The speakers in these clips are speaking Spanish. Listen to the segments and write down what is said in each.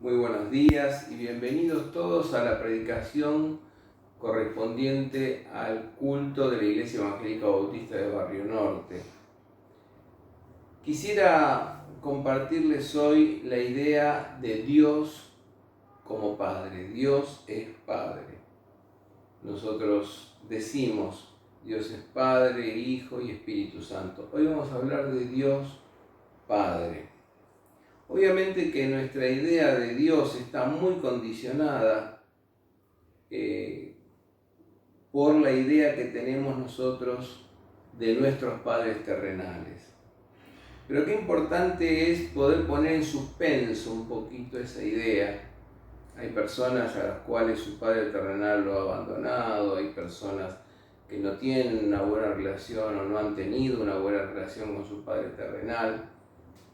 Muy buenos días y bienvenidos todos a la predicación correspondiente al culto de la Iglesia Evangélica Bautista de Barrio Norte. Quisiera compartirles hoy la idea de Dios como Padre. Dios es Padre. Nosotros decimos Dios es Padre, Hijo y Espíritu Santo. Hoy vamos a hablar de Dios Padre. Obviamente que nuestra idea de Dios está muy condicionada por la idea que tenemos nosotros de nuestros padres terrenales. Pero qué importante es poder poner en suspenso un poquito esa idea. Hay personas a las cuales su padre terrenal lo ha abandonado, hay personas que no tienen una buena relación o no han tenido una buena relación con su padre terrenal.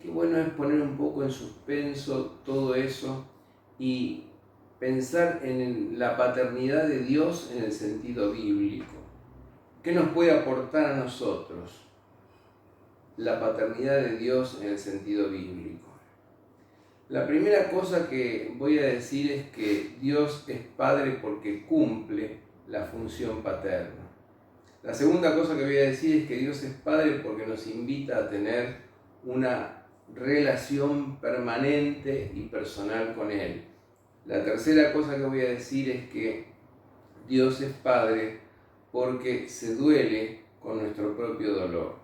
Qué bueno es poner un poco en suspenso todo eso y pensar en la paternidad de Dios en el sentido bíblico. ¿Qué nos puede aportar a nosotros la paternidad de Dios en el sentido bíblico? La primera cosa que voy a decir es que Dios es Padre porque cumple la función paterna. La segunda cosa que voy a decir es que Dios es Padre porque nos invita a tener una relación permanente y personal con Él. La tercera cosa que voy a decir es que Dios es Padre porque se duele con nuestro propio dolor.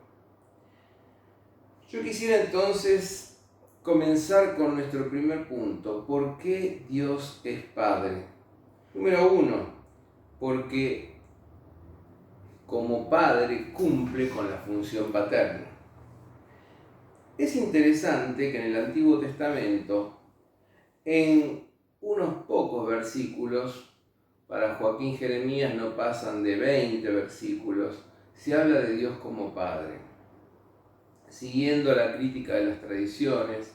Yo quisiera entonces comenzar con nuestro primer punto. ¿Por qué Dios es Padre? Número uno, porque como Padre cumple con la función paterna. Es interesante que en el Antiguo Testamento, en unos pocos versículos, para Joaquín Jeremías no pasan de 20 versículos, se habla de Dios como Padre. Siguiendo la crítica de las tradiciones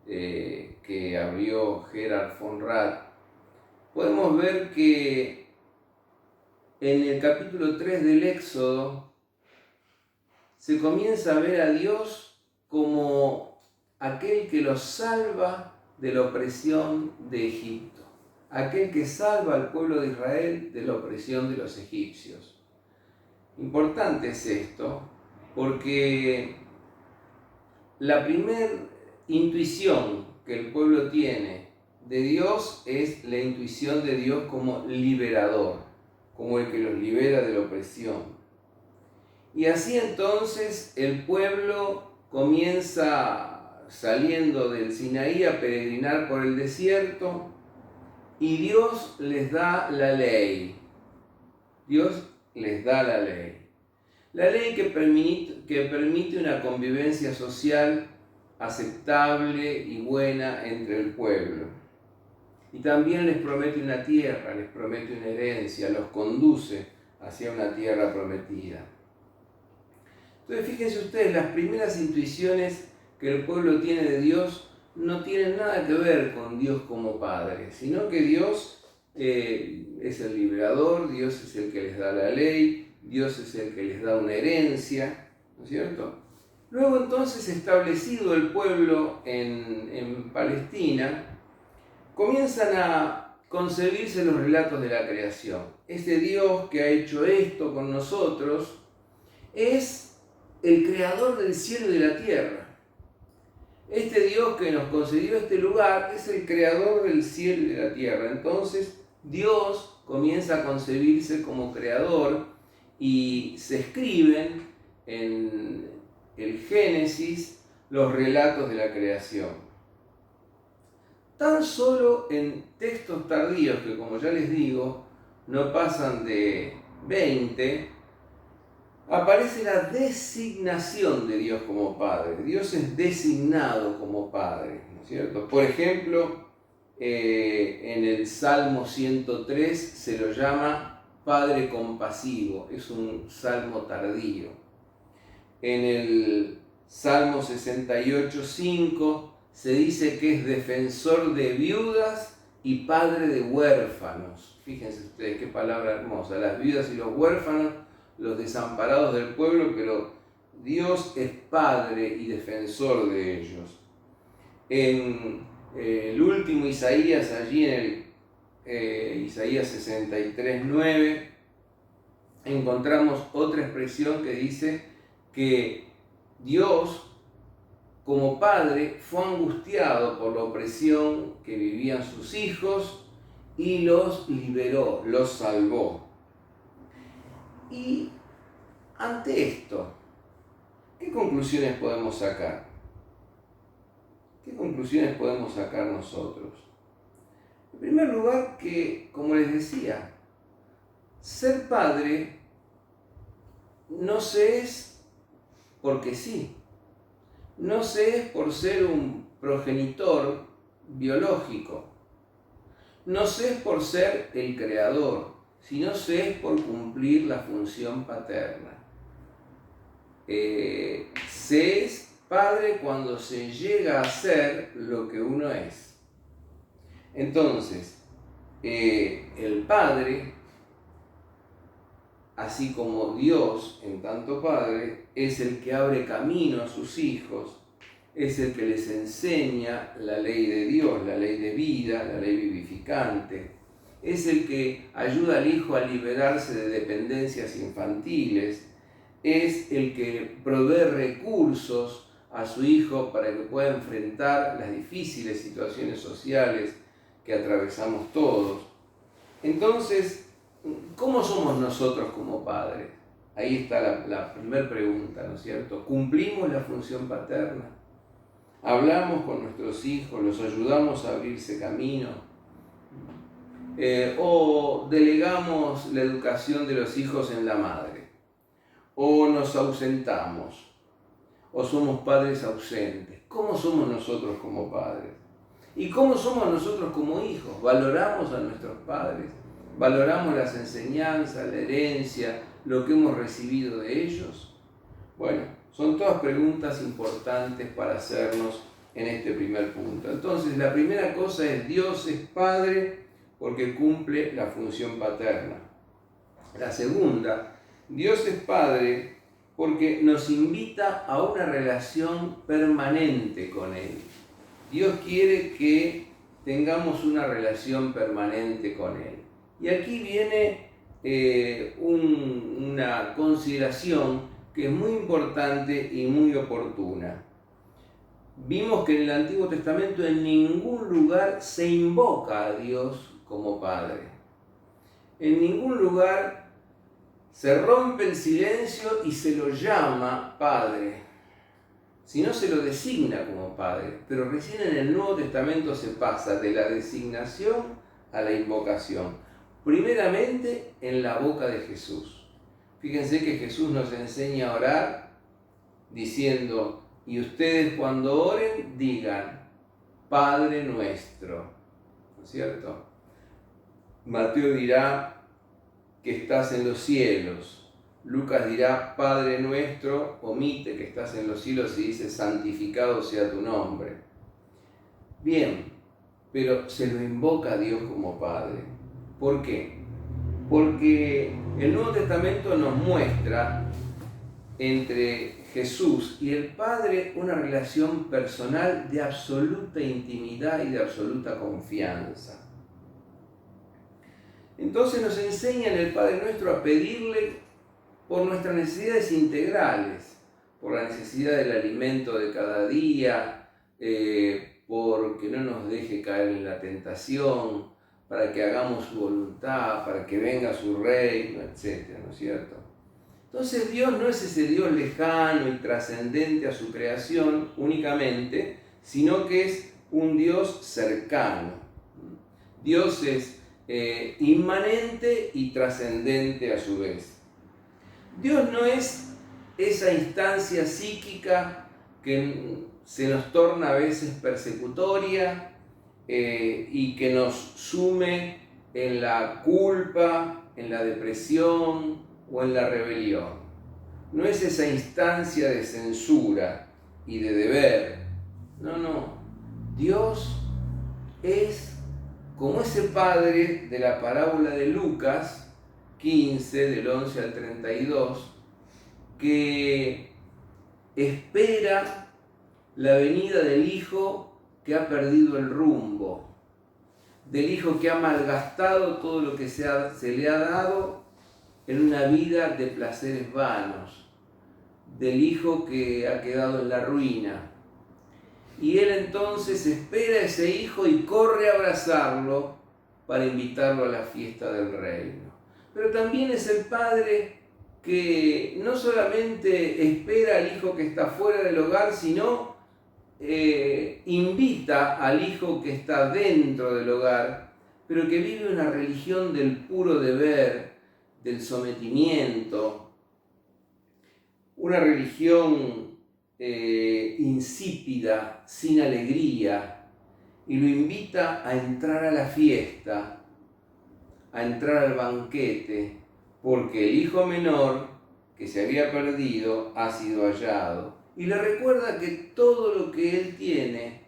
que abrió Gerhard von Rath, podemos ver que en el capítulo 3 del Éxodo se comienza a ver a Dios como aquel que los salva de la opresión de Egipto, aquel que salva al pueblo de Israel de la opresión de los egipcios. Importante es esto, porque la primera intuición que el pueblo tiene de Dios es la intuición de Dios como liberador, como el que los libera de la opresión. Y así entonces el pueblo comienza saliendo del Sinaí a peregrinar por el desierto y Dios les da la ley. Dios les da la ley. La ley que permite una convivencia social aceptable y buena entre el pueblo. Y también les promete una tierra, les promete una herencia, los conduce hacia una tierra prometida. Entonces fíjense ustedes, las primeras intuiciones que el pueblo tiene de Dios no tienen nada que ver con Dios como Padre, sino que Dios es el liberador, Dios es el que les da la ley, Dios es el que les da una herencia, ¿no es cierto? Luego entonces, establecido el pueblo en Palestina, comienzan a concebirse los relatos de la creación. Este Dios que ha hecho esto con nosotros es el creador del cielo y de la tierra. Este Dios que nos concedió este lugar es el creador del cielo y de la tierra. Entonces Dios comienza a concebirse como creador y se escriben en el Génesis los relatos de la creación. Tan solo en textos tardíos, que como ya les digo, no pasan de 20, aparece la designación de Dios como Padre. Dios es designado como Padre, ¿no es cierto? Por ejemplo, en el Salmo 103 se lo llama Padre compasivo, es un salmo tardío. En el Salmo 68:5 se dice que es defensor de viudas y padre de huérfanos. Fíjense ustedes qué palabra hermosa, las viudas y los huérfanos, los desamparados del pueblo, pero Dios es Padre y defensor de ellos. En el último Isaías, allí en el Isaías 63:9, encontramos otra expresión que dice que Dios, como padre, fue angustiado por la opresión que vivían sus hijos y los liberó, los salvó. Y ante esto, ¿qué conclusiones podemos sacar? ¿Qué conclusiones podemos sacar nosotros? En primer lugar, que, como les decía, ser padre no se es porque sí. No se es por ser un progenitor biológico. No se es por ser el creador, sino se es por cumplir la función paterna. Se es padre cuando se llega a ser lo que uno es. Entonces, el padre, así como Dios, en tanto padre, es el que abre camino a sus hijos, es el que les enseña la ley de Dios, la ley de vida, la ley vivificante, es el que ayuda al hijo a liberarse de dependencias infantiles, es el que provee recursos a su hijo para que pueda enfrentar las difíciles situaciones sociales que atravesamos todos. Entonces, ¿cómo somos nosotros como padres? Ahí está la primera pregunta, ¿no es cierto? ¿Cumplimos la función paterna? ¿Hablamos con nuestros hijos? ¿Los ayudamos a abrirse camino? ¿O delegamos la educación de los hijos en la madre? ¿O nos ausentamos? ¿O somos padres ausentes? ¿Cómo somos nosotros como padres? ¿Y cómo somos nosotros como hijos? ¿Valoramos a nuestros padres? ¿Valoramos las enseñanzas, la herencia, lo que hemos recibido de ellos? Bueno, son todas preguntas importantes para hacernos en este primer punto. Entonces, la primera cosa es: Dios es Padre porque cumple la función paterna. La segunda, Dios es Padre porque nos invita a una relación permanente con Él. Dios quiere que tengamos una relación permanente con Él. Y aquí viene una consideración que es muy importante y muy oportuna. Vimos que en el Antiguo Testamento en ningún lugar se invoca a Dios como Padre. En ningún lugar se rompe el silencio y se lo llama Padre, sino se lo designa como Padre. Pero recién en el Nuevo Testamento se pasa de la designación a la invocación. Primeramente en la boca de Jesús. Fíjense que Jesús nos enseña a orar diciendo: y ustedes cuando oren digan Padre nuestro, ¿no es cierto? Mateo dirá que estás en los cielos. Lucas dirá Padre nuestro, omite que estás en los cielos y dice santificado sea tu nombre. Bien, pero se lo invoca a Dios como Padre. ¿Por qué? Porque el Nuevo Testamento nos muestra entre Jesús y el Padre una relación personal de absoluta intimidad y de absoluta confianza. Entonces nos enseña en el Padre Nuestro a pedirle por nuestras necesidades integrales, por la necesidad del alimento de cada día, porque no nos deje caer en la tentación, para que hagamos su voluntad, para que venga su reino, etc., ¿no es cierto? Entonces Dios no es ese Dios lejano y trascendente a su creación únicamente, sino que es un Dios cercano. Dios es inmanente y trascendente a su vez. Dios no es esa instancia psíquica que se nos torna a veces persecutoria y que nos sume en la culpa, en la depresión o en la rebelión. No es esa instancia de censura y de deber. No. Dios es como ese padre de la parábola de Lucas 15, del 11 al 32, que espera la venida del hijo que ha perdido el rumbo, del hijo que ha malgastado todo lo que se le ha dado en una vida de placeres vanos, del hijo que ha quedado en la ruina. Y él entonces espera a ese hijo y corre a abrazarlo para invitarlo a la fiesta del reino. Pero también es el padre que no solamente espera al hijo que está fuera del hogar, sino invita al hijo que está dentro del hogar, pero que vive una religión del puro deber, del sometimiento, una religión insípida, sin alegría, y lo invita a entrar a la fiesta, a entrar al banquete, porque el hijo menor que se había perdido ha sido hallado. Y le recuerda que todo lo que él tiene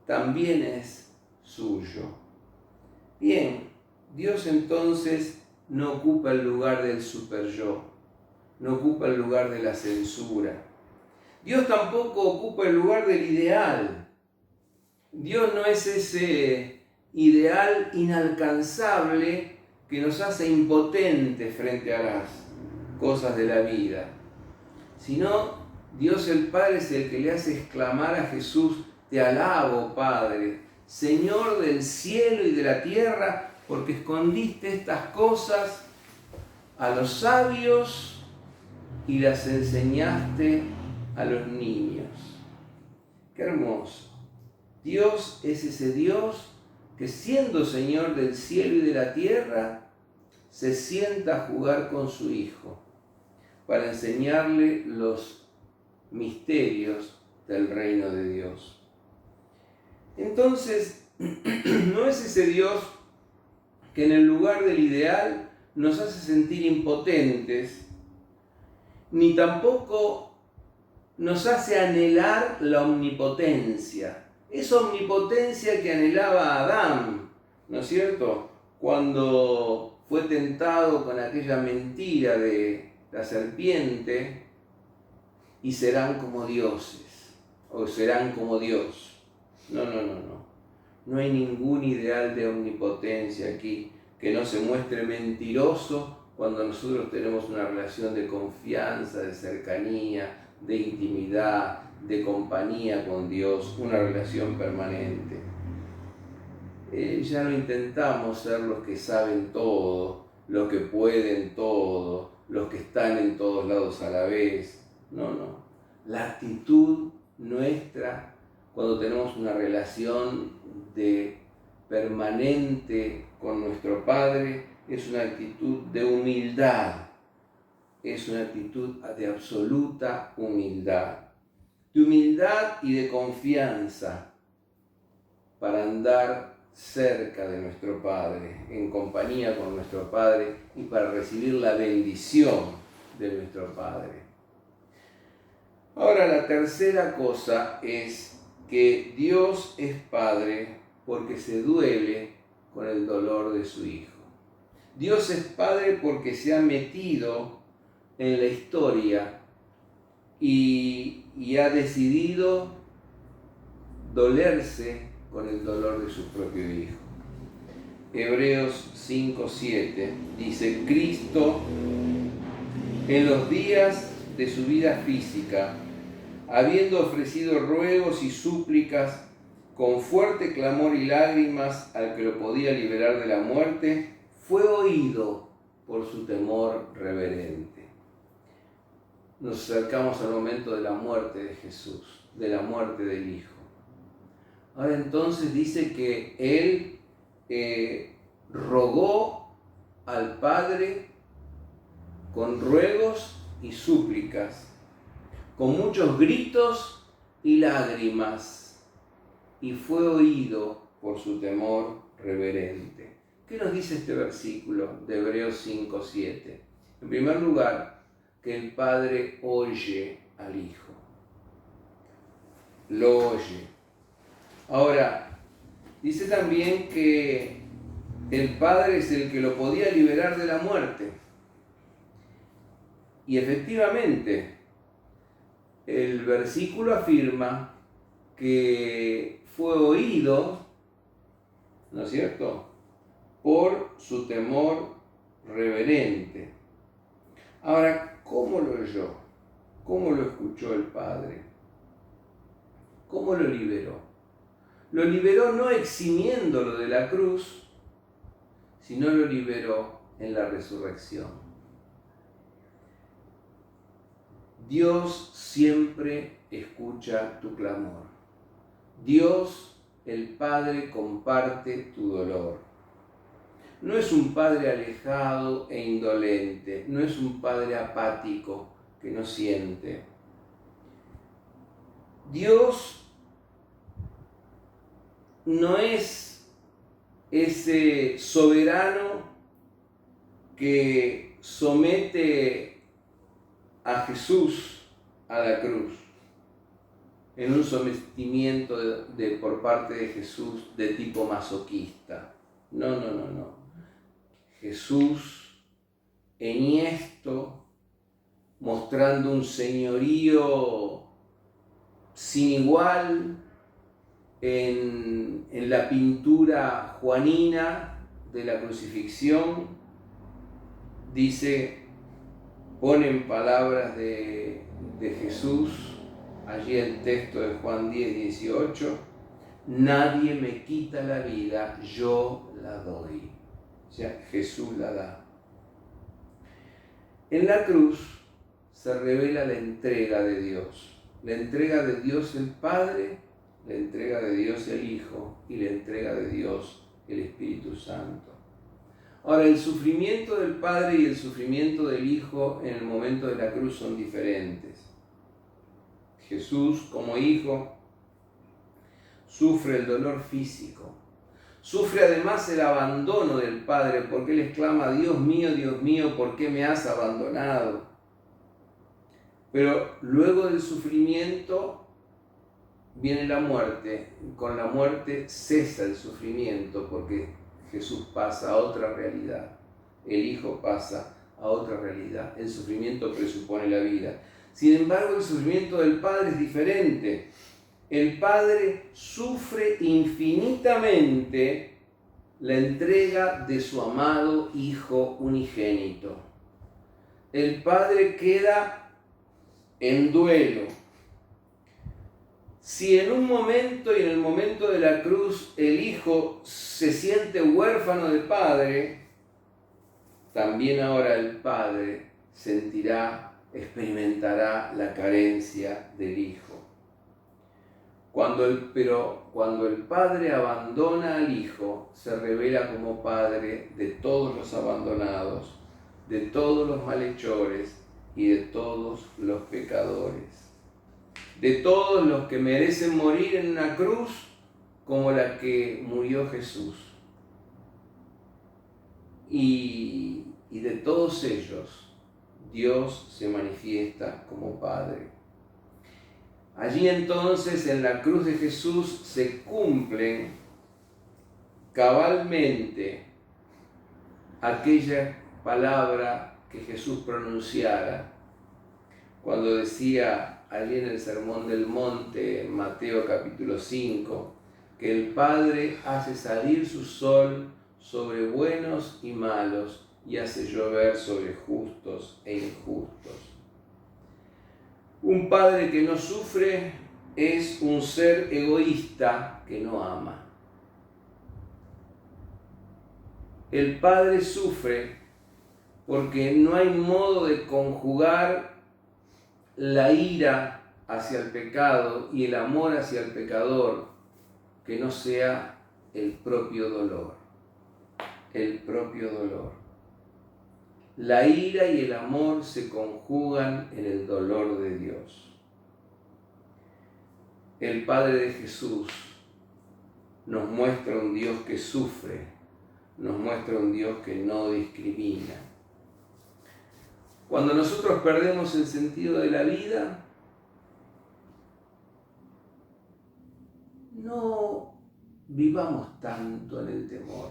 también es suyo. Bien, Dios entonces no ocupa el lugar del superyo, no ocupa el lugar de la censura. Dios tampoco ocupa el lugar del ideal. Dios no es ese ideal inalcanzable que nos hace impotentes frente a las cosas de la vida, sino Dios el Padre es el que le hace exclamar a Jesús: te alabo, Padre, Señor del cielo y de la tierra, porque escondiste estas cosas a los sabios y las enseñaste a los niños. Qué hermoso. Dios es ese Dios que, siendo Señor del cielo y de la tierra, se sienta a jugar con su Hijo para enseñarle los misterios del reino de Dios. Entonces, no es ese Dios que en el lugar del ideal nos hace sentir impotentes, ni tampoco nos hace anhelar la omnipotencia. Esa omnipotencia que anhelaba Adán, ¿no es cierto?, cuando fue tentado con aquella mentira de la serpiente: y serán como dioses, o serán como Dios. No. No hay ningún ideal de omnipotencia aquí que no se muestre mentiroso cuando nosotros tenemos una relación de confianza, de cercanía, de intimidad, de compañía con Dios, una relación permanente. Ya no intentamos ser los que saben todo, los que pueden todo, los que están en todos lados a la vez. No. La actitud nuestra cuando tenemos una relación permanente con nuestro Padre es una actitud de humildad, es una actitud de absoluta humildad y de confianza para andar cerca de nuestro Padre, en compañía con nuestro Padre y para recibir la bendición de nuestro Padre. Ahora, la tercera cosa es que Dios es Padre porque se duele con el dolor de su Hijo. Dios es Padre porque se ha metido en la historia y ha decidido dolerse con el dolor de su propio Hijo. Hebreos 5:7 dice: Cristo, en los días de su vida física, habiendo ofrecido ruegos y súplicas con fuerte clamor y lágrimas al que lo podía liberar de la muerte, fue oído por su temor reverente. Nos acercamos al momento de la muerte de Jesús, de la muerte del Hijo. Ahora entonces dice que Él rogó al Padre con ruegos y súplicas, con muchos gritos y lágrimas, y fue oído por su temor reverente. ¿Qué nos dice este versículo de Hebreos 5:7? En primer lugar, que el Padre oye al Hijo. Lo oye. Ahora, dice también que el Padre es el que lo podía liberar de la muerte. Y efectivamente, el versículo afirma que fue oído, ¿no es cierto?, por su temor reverente. Ahora, ¿cómo lo oyó? ¿Cómo lo escuchó el Padre? ¿Cómo lo liberó? Lo liberó no eximiéndolo de la cruz, sino lo liberó en la resurrección. Dios siempre escucha tu clamor. Dios, el Padre, comparte tu dolor. No es un Padre alejado e indolente, no es un Padre apático que no siente. Dios no es ese soberano que somete a Jesús a la cruz, en un sometimiento por parte de Jesús de tipo masoquista. No. Jesús, enhiesto, mostrando un señorío sin igual en la pintura juanina de la crucifixión, dice, pone en palabras de Jesús, allí el texto de Juan 10:18, nadie me quita la vida, yo la doy. O sea, Jesús la da. En la cruz se revela la entrega de Dios. La entrega de Dios el Padre, la entrega de Dios el Hijo y la entrega de Dios el Espíritu Santo. Ahora, el sufrimiento del Padre y el sufrimiento del Hijo en el momento de la cruz son diferentes. Jesús, como Hijo, sufre el dolor físico. Sufre además el abandono del Padre, porque Él exclama, Dios mío, ¿por qué me has abandonado? Pero luego del sufrimiento viene la muerte. Con la muerte cesa el sufrimiento, porque Jesús pasa a otra realidad. El Hijo pasa a otra realidad. El sufrimiento presupone la vida. Sin embargo, el sufrimiento del Padre es diferente. El Padre sufre infinitamente la entrega de su amado Hijo unigénito. El Padre queda en duelo. Si en un momento y en el momento de la cruz el Hijo se siente huérfano de Padre, también ahora el Padre experimentará la carencia del Hijo. Pero cuando el Padre abandona al Hijo, se revela como Padre de todos los abandonados, de todos los malhechores y de todos los pecadores. De todos los que merecen morir en una cruz como la que murió Jesús. Y de todos ellos, Dios se manifiesta como Padre. Allí entonces en la cruz de Jesús se cumplen cabalmente aquella palabra que Jesús pronunciara cuando decía allí en el Sermón del Monte, en Mateo capítulo 5, que el Padre hace salir su sol sobre buenos y malos y hace llover sobre justos e injustos. Un padre que no sufre es un ser egoísta que no ama. El Padre sufre porque no hay modo de conjugar la ira hacia el pecado y el amor hacia el pecador que no sea el propio dolor. El propio dolor. La ira y el amor se conjugan en el dolor de Dios. El Padre de Jesús nos muestra un Dios que sufre, nos muestra un Dios que no discrimina. Cuando nosotros perdemos el sentido de la vida, no vivamos tanto en el temor,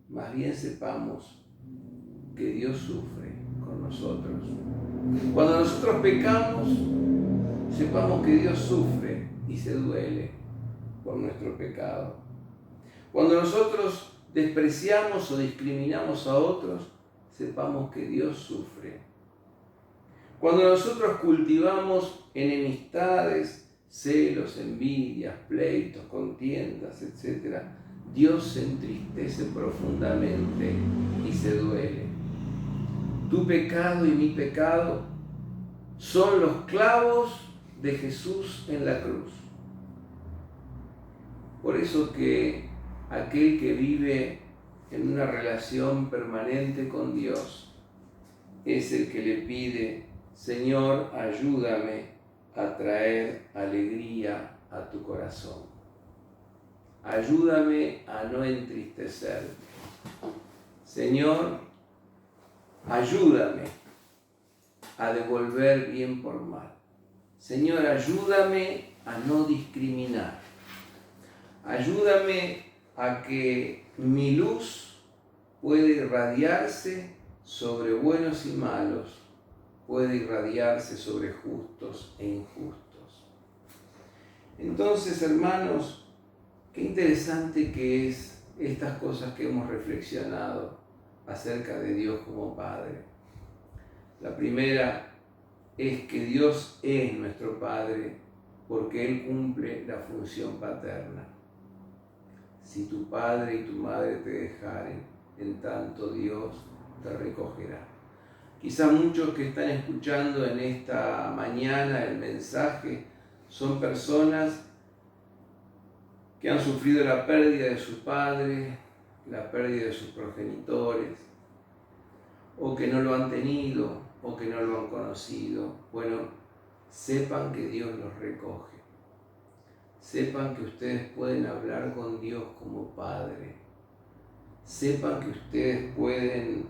más bien sepamos que Dios sufre con nosotros. Cuando nosotros pecamos, sepamos que Dios sufre y se duele por nuestro pecado. Cuando nosotros despreciamos o discriminamos a otros, sepamos que Dios sufre. Cuando nosotros cultivamos enemistades, celos, envidias, pleitos, contiendas, etc., Dios se entristece profundamente y se duele. Tu pecado y mi pecado son los clavos de Jesús en la cruz. Por eso que aquel que vive en una relación permanente con Dios es el que le pide: Señor, ayúdame a traer alegría a tu corazón. Ayúdame a no entristecerte. Señor, ayúdame a devolver bien por mal. Señor, ayúdame a no discriminar. Ayúdame a que mi luz pueda irradiarse sobre buenos y malos, puede irradiarse sobre justos e injustos. Entonces, hermanos, qué interesante que es estas cosas que hemos reflexionado acerca de Dios como Padre. La primera es que Dios es nuestro Padre porque Él cumple la función paterna. Si tu padre y tu madre te dejaren, en tanto Dios te recogerá. Quizá muchos que están escuchando en esta mañana el mensaje son personas que han sufrido la pérdida de su padre, la pérdida de sus progenitores, o que no lo han tenido, o que no lo han conocido. Bueno, sepan que Dios los recoge. Sepan que ustedes pueden hablar con Dios como Padre. Sepan que ustedes pueden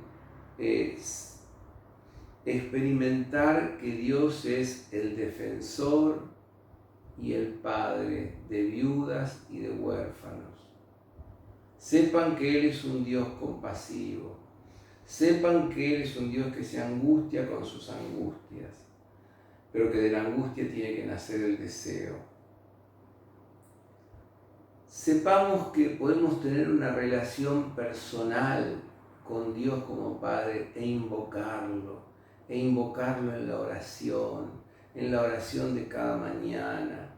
experimentar que Dios es el defensor y el Padre de viudas y de huérfanos. Sepan que Él es un Dios compasivo. Sepan que Él es un Dios que se angustia con sus angustias, pero que de la angustia tiene que nacer el deseo. Sepamos que podemos tener una relación personal con Dios como Padre e invocarlo en la oración de cada mañana,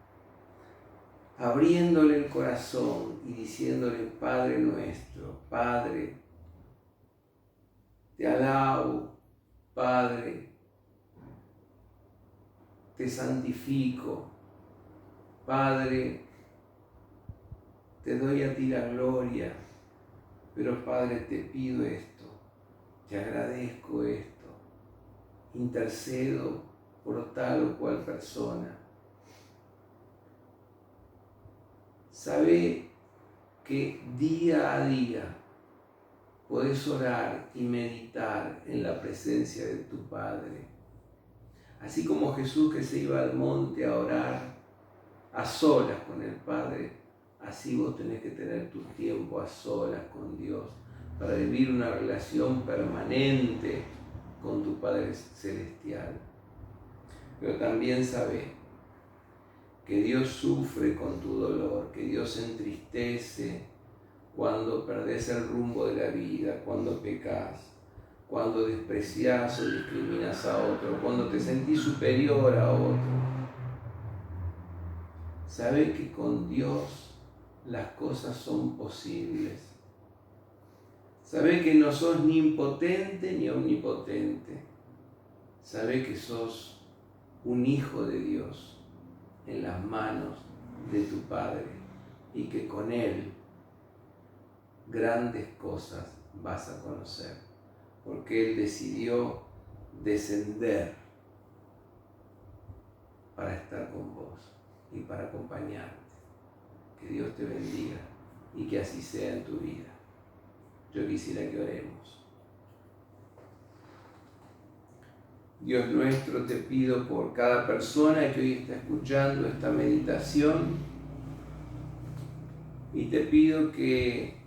abriéndole el corazón y diciéndole: Padre nuestro, Padre, te alabo, Padre, te santifico, Padre, te doy a ti la gloria, pero Padre, te pido esto, te agradezco esto, intercedo por tal o cual persona. Sabe que día a día podés orar y meditar en la presencia de tu Padre. Así como Jesús, que se iba al monte a orar a solas con el Padre, así vos tenés que tener tu tiempo a solas con Dios para vivir una relación permanente con tu Padre Celestial. Pero también sabé que Dios sufre con tu dolor, que Dios se entristece cuando perdés el rumbo de la vida, cuando pecas, cuando desprecias o discriminas a otro, cuando te sentís superior a otro. Sabé que con Dios las cosas son posibles. Sabé que no sos ni impotente ni omnipotente. Sabé que sos un hijo de Dios en las manos de tu Padre y que con Él grandes cosas vas a conocer, porque Él decidió descender para estar con vos y para acompañarte. Que Dios te bendiga y que así sea en tu vida. Yo quisiera que oremos. Dios nuestro, te pido por cada persona que hoy está escuchando esta meditación y te pido que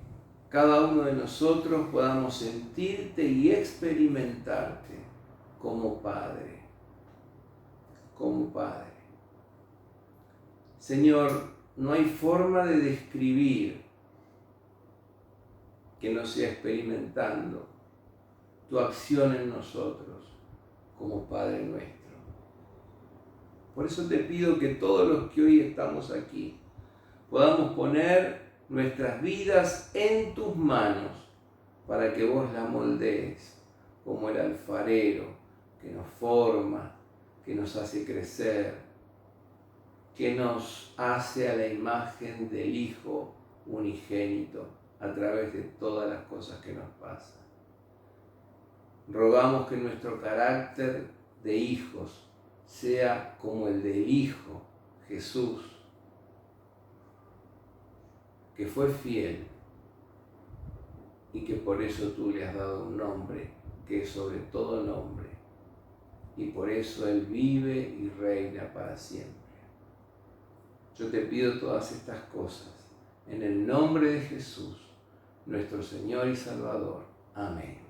cada uno de nosotros podamos sentirte y experimentarte como Padre, como Padre. Señor, no hay forma de describir que no sea experimentando tu acción en nosotros como Padre nuestro. Por eso te pido que todos los que hoy estamos aquí podamos poner nuestras vidas en tus manos para que vos la moldees como el alfarero que nos forma, que nos hace crecer, que nos hace a la imagen del Hijo unigénito a través de todas las cosas que nos pasan. Rogamos que nuestro carácter de hijos sea como el del Hijo Jesús, que fue fiel y que por eso tú le has dado un nombre que es sobre todo nombre, y por eso Él vive y reina para siempre. Yo te pido todas estas cosas en el nombre de Jesús, nuestro Señor y Salvador. Amén.